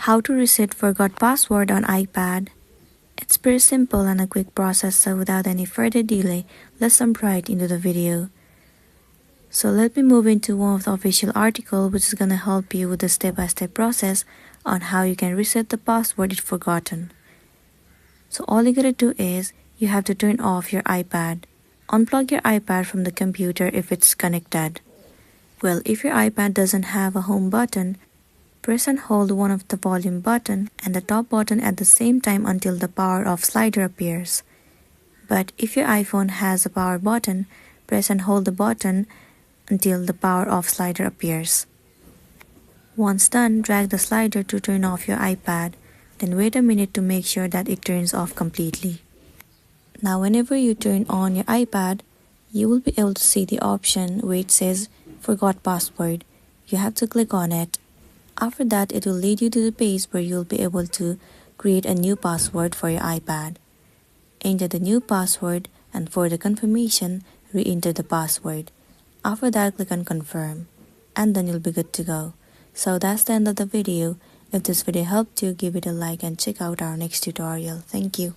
How to reset forgot password on iPad. It's pretty simple and a quick process, so without any further delay, let's jump right into the video. So let me move into one of the official article which is gonna help you with the step-by-step process on how you can reset the password if forgotten. So all you gotta do is you have to turn off your iPad. Unplug your iPad from the computer if it's connected. Well, if your iPad doesn't have a home button, press and hold one of the volume button and the top button at the same time until the power off slider appears. But if your iPhone has a power button, press and hold the button until the power off slider appears. Once done, drag the slider to turn off your iPad, then wait a minute to make sure that it turns off completely. Now whenever you turn on your iPad, you will be able to see the option where it says Forgot Password. You have to click on it. After that, it will lead you to the page where you'll be able to create a new password for your iPad. Enter the new password and for the confirmation, re-enter the password. After that, click on confirm and then you'll be good to go. So that's the end of the video. If this video helped you, give it a like and check out our next tutorial. Thank you.